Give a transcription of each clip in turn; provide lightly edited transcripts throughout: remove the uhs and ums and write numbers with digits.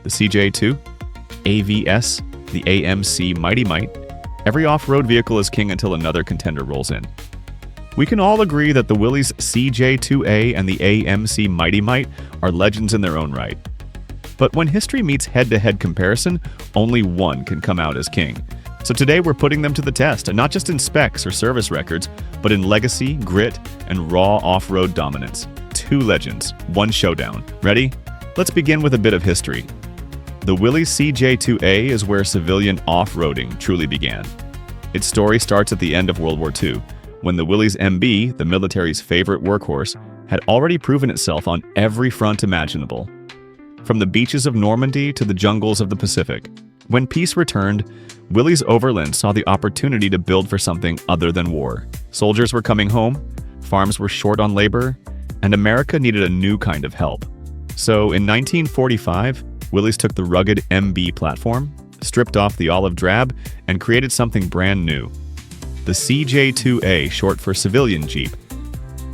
the CJ-2, AVS, the AMC Mighty Mite, every off-road vehicle is king until another contender rolls in. We can all agree that the Willys CJ-2A and the AMC Mighty Mite are legends in their own right. But when history meets head-to-head comparison, only one can come out as king. So today we're putting them to the test, and not just in specs or service records, but in legacy, grit, and raw off-road dominance. Two legends, one showdown. Ready? Let's begin with a bit of history. The Willys CJ-2A is where civilian off-roading truly began. Its story starts at the end of World War II, when the Willys MB, the military's favorite workhorse, had already proven itself on every front imaginable. From the beaches of Normandy to the jungles of the Pacific. When peace returned, Willys Overland saw the opportunity to build for something other than war. Soldiers were coming home, farms were short on labor, and America needed a new kind of help. So in 1945, Willys took the rugged MB platform, stripped off the olive drab, and created something brand new. The CJ-2A, short for civilian Jeep.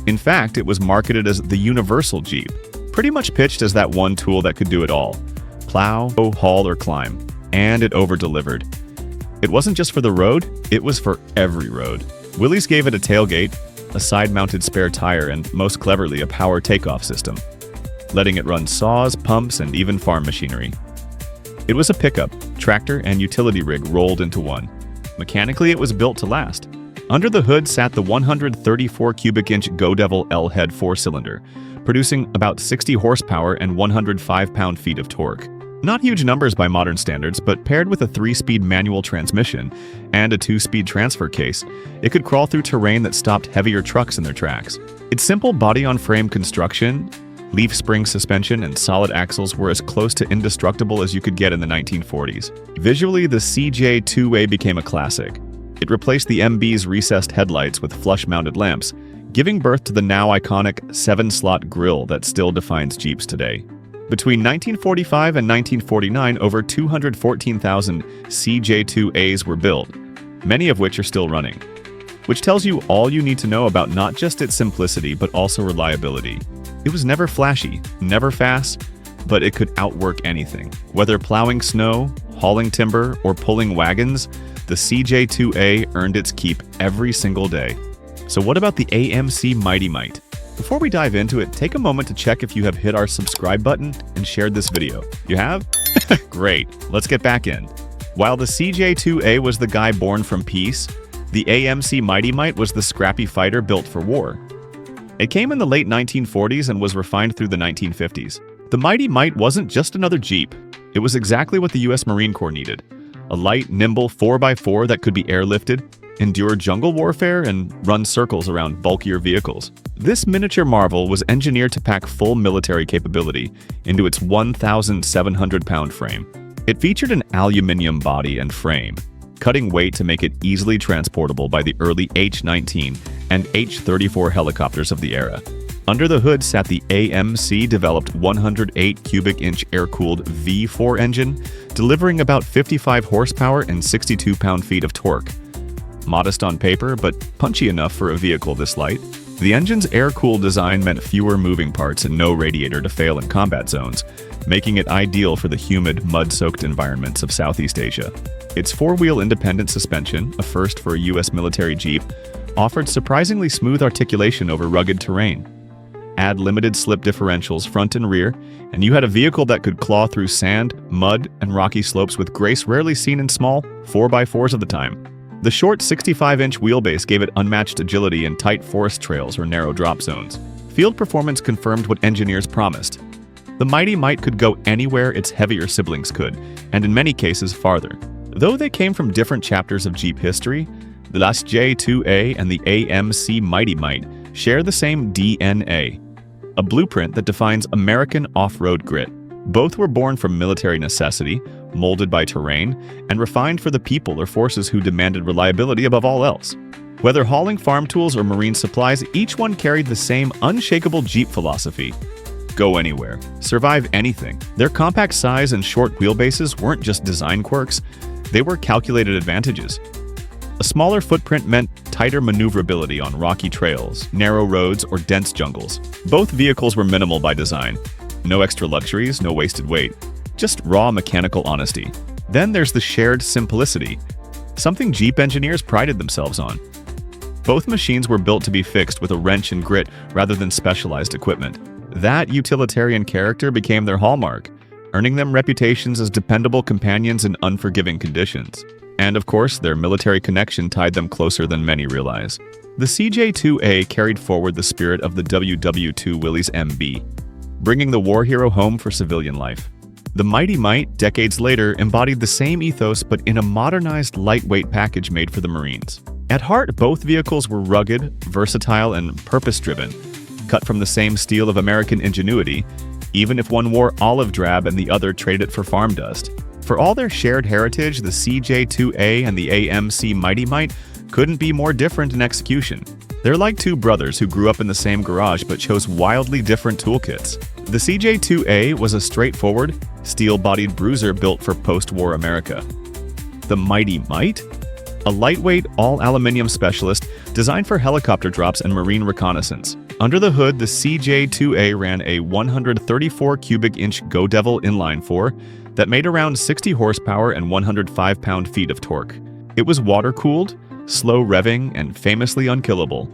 In fact, it was marketed as the universal Jeep, pretty much pitched as that one tool that could do it all. Plow, haul, or climb. And it over-delivered. It wasn't just for the road, it was for every road. Willys gave it a tailgate, a side-mounted spare tire, and most cleverly a power takeoff system, letting it run saws, pumps, and even farm machinery. It was a pickup, tractor, and utility rig rolled into one. Mechanically, it was built to last. Under the hood sat the 134 cubic inch Go Devil L-head 4-cylinder, producing about 60 horsepower and 105 pound-feet of torque. Not huge numbers by modern standards, but paired with a 3-speed manual transmission and a 2-speed transfer case, it could crawl through terrain that stopped heavier trucks in their tracks. Its simple body-on-frame construction, leaf spring suspension, and solid axles were as close to indestructible as you could get in the 1940s. Visually, the CJ-2A became a classic. It replaced the MB's recessed headlights with flush-mounted lamps, giving birth to the now iconic 7-slot grille that still defines Jeeps today. Between 1945 and 1949, over 214,000 CJ-2As were built, many of which are still running, which tells you all you need to know about not just its simplicity, but also reliability. It was never flashy, never fast, but it could outwork anything. Whether plowing snow, hauling timber, or pulling wagons, the CJ-2A earned its keep every single day. So what about the AMC Mighty Mite? Before we dive into it, take a moment to check if you have hit our subscribe button and shared this video. You have? Great, let's get back in. While the CJ-2A was the guy born from peace, the AMC Mighty Mite was the scrappy fighter built for war. It came in the late 1940s and was refined through the 1950s. The Mighty Mite wasn't just another Jeep. It was exactly what the US Marine Corps needed. A light, nimble 4x4 that could be airlifted, endure jungle warfare, and run circles around bulkier vehicles. This miniature marvel was engineered to pack full military capability into its 1,700-pound frame. It featured an aluminum body and frame, cutting weight to make it easily transportable by the early H-19 and H-34 helicopters of the era. Under the hood sat the AMC-developed 108 cubic inch air-cooled V4 engine, delivering about 55 horsepower and 62 pound-feet of torque. Modest on paper, but punchy enough for a vehicle this light. The engine's air-cooled design meant fewer moving parts and no radiator to fail in combat zones, making it ideal for the humid, mud-soaked environments of Southeast Asia. Its four-wheel independent suspension, a first for a US military Jeep, offered surprisingly smooth articulation over rugged terrain. Add limited slip differentials front and rear, and you had a vehicle that could claw through sand, mud, and rocky slopes with grace rarely seen in small 4x4s of the time. The short 65-inch wheelbase gave it unmatched agility in tight forest trails or narrow drop zones. Field performance confirmed what engineers promised. The Mighty Mite could go anywhere its heavier siblings could, and in many cases farther. Though they came from different chapters of Jeep history, the CJ-2A and the AMC Mighty Mite share the same DNA, a blueprint that defines American off-road grit. Both were born from military necessity, molded by terrain, and refined for the people or forces who demanded reliability above all else. Whether hauling farm tools or marine supplies, each one carried the same unshakable Jeep philosophy. Go anywhere. Survive anything. Their compact size and short wheelbases weren't just design quirks, they were calculated advantages. A smaller footprint meant tighter maneuverability on rocky trails, narrow roads, or dense jungles. Both vehicles were minimal by design. No extra luxuries, no wasted weight. just raw mechanical honesty. Then there's the shared simplicity, something Jeep engineers prided themselves on. Both machines were built to be fixed with a wrench and grit rather than specialized equipment. That utilitarian character became their hallmark, earning them reputations as dependable companions in unforgiving conditions. And of course, their military connection tied them closer than many realize. The CJ-2A carried forward the spirit of the WWII Willys MB, bringing the war hero home for civilian life. The Mighty Mite, decades later, embodied the same ethos but in a modernized, lightweight package made for the Marines. At heart, both vehicles were rugged, versatile, and purpose-driven, cut from the same steel of American ingenuity, even if one wore olive drab and the other traded it for farm dust. For all their shared heritage, the CJ-2A and the AMC Mighty Mite couldn't be more different in execution. They're like two brothers who grew up in the same garage but chose wildly different toolkits. The CJ-2A was a straightforward, steel-bodied bruiser built for post-war America. The Mighty Mite? A lightweight, all-aluminum specialist designed for helicopter drops and marine reconnaissance. Under the hood, the CJ-2A ran a 134 cubic inch Go Devil inline-4 that made around 60 horsepower and 105 pound-feet of torque. It was water-cooled, slow revving, and famously unkillable.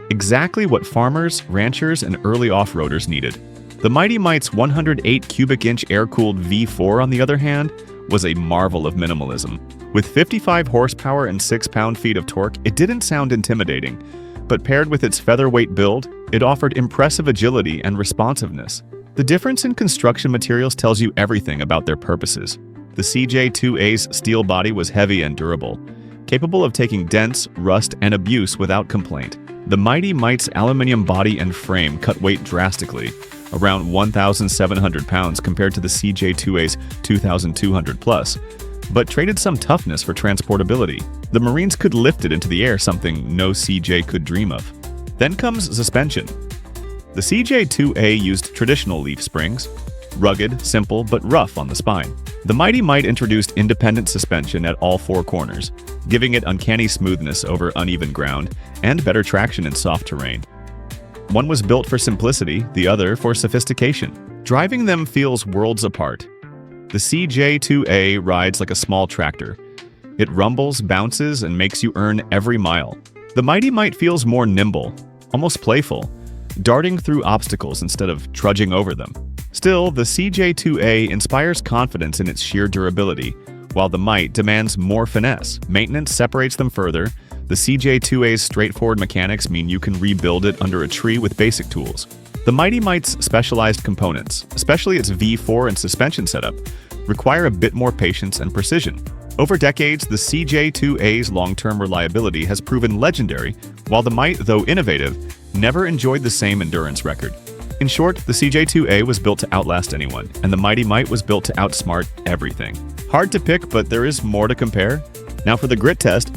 Exactly what farmers, ranchers, and early off-roaders needed. The Mighty Mite's 108 cubic inch air-cooled V4, on the other hand, was a marvel of minimalism. With 55 horsepower and 6 pound-feet of torque, it didn't sound intimidating, but paired with its featherweight build, it offered impressive agility and responsiveness. The difference in construction materials tells you everything about their purposes. The CJ-2A's steel body was heavy and durable, capable of taking dents, rust, and abuse without complaint. The Mighty Mite's aluminum body and frame cut weight drastically, around 1,700 pounds compared to the CJ-2A's 2,200 plus, but traded some toughness for transportability. The Marines could lift it into the air, something no CJ could dream of. Then comes suspension. The CJ-2A used traditional leaf springs, rugged, simple, but rough on the spine. The Mighty Mite introduced independent suspension at all four corners, giving it uncanny smoothness over uneven ground and better traction in soft terrain. One was built for simplicity, the other for sophistication. Driving them feels worlds apart. The CJ-2A rides like a small tractor. It rumbles, bounces, and makes you earn every mile. The Mighty Mite feels more nimble, almost playful, darting through obstacles instead of trudging over them. Still, the CJ-2A inspires confidence in its sheer durability, while the Mite demands more finesse. Maintenance separates them further. The CJ-2A's straightforward mechanics mean you can rebuild it under a tree with basic tools. The Mighty Mite's specialized components, especially its V4 and suspension setup, require a bit more patience and precision. Over decades, the CJ-2A's long-term reliability has proven legendary, while the Mite, though innovative, never enjoyed the same endurance record. In short, the CJ-2A was built to outlast anyone, and the Mighty Mite was built to outsmart everything. Hard to pick, but there is more to compare. Now for the grit test.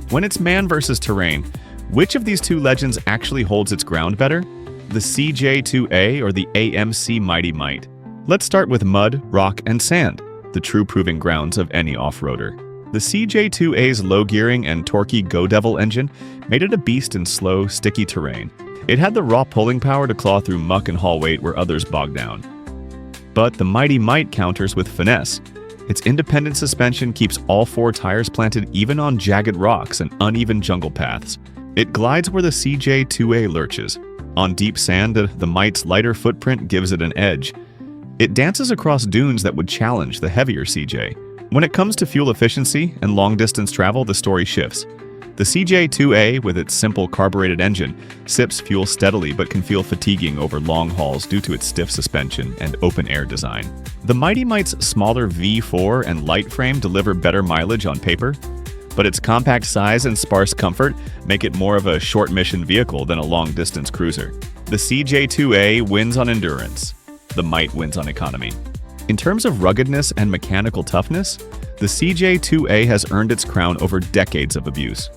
When it's man versus terrain, which of these two legends actually holds its ground better? The CJ-2A or the AMC Mighty Mite? Let's start with mud, rock, and sand, the true proving grounds of any off-roader. The CJ-2A's low-gearing and torquey Go Devil engine made it a beast in slow, sticky terrain. It had the raw pulling power to claw through muck and haul weight where others bogged down. But the Mighty Mite counters with finesse. Its independent suspension keeps all four tires planted even on jagged rocks and uneven jungle paths. It glides where the CJ-2A lurches. On deep sand, the Mite's lighter footprint gives it an edge. It dances across dunes that would challenge the heavier CJ. When it comes to fuel efficiency and long-distance travel, the story shifts. The CJ-2A, with its simple carbureted engine, sips fuel steadily but can feel fatiguing over long hauls due to its stiff suspension and open-air design. The Mighty Mite's smaller V4 and light frame deliver better mileage on paper, but its compact size and sparse comfort make it more of a short-mission vehicle than a long-distance cruiser. The CJ-2A wins on endurance. The Mite wins on economy. In terms of ruggedness and mechanical toughness, the CJ-2A has earned its crown over decades of abuse.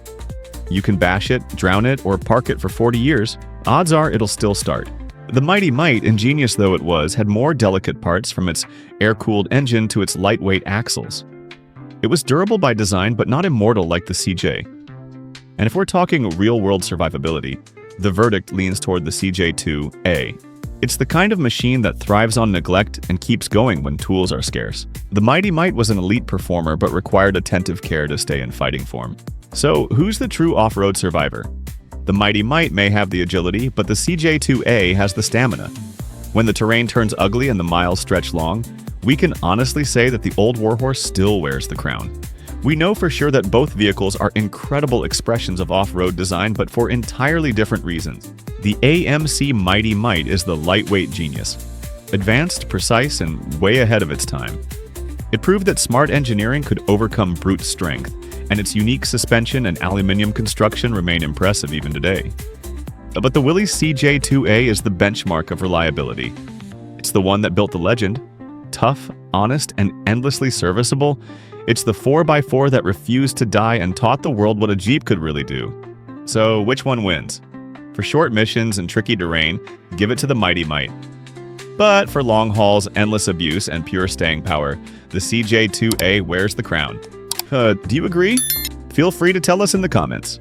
You can bash it, drown it, or park it for 40 years. Odds are it'll still start. The Mighty Mite, ingenious though it was, had more delicate parts, from its air-cooled engine to its lightweight axles. It was durable by design, but not immortal like the CJ. And if we're talking real-world survivability, the verdict leans toward the CJ-2A. It's the kind of machine that thrives on neglect and keeps going when tools are scarce. The Mighty Mite was an elite performer but required attentive care to stay in fighting form. So, who's the true off-road survivor? The Mighty Mite may have the agility, but the CJ-2A has the stamina. When the terrain turns ugly and the miles stretch long, we can honestly say that the old warhorse still wears the crown. We know for sure that both vehicles are incredible expressions of off-road design, but for entirely different reasons. The AMC Mighty Mite is the lightweight genius. Advanced, precise, and way ahead of its time. It proved that smart engineering could overcome brute strength, and its unique suspension and aluminum construction remain impressive even today. But the Willys CJ-2A is the benchmark of reliability. It's the one that built the legend. Tough, honest, and endlessly serviceable, it's the 4x4 that refused to die and taught the world what a Jeep could really do. So, which one wins? For short missions and tricky terrain, give it to the Mighty Mite. But for long hauls, endless abuse, and pure staying power, the CJ-2A wears the crown. Do you agree? Feel free to tell us in the comments.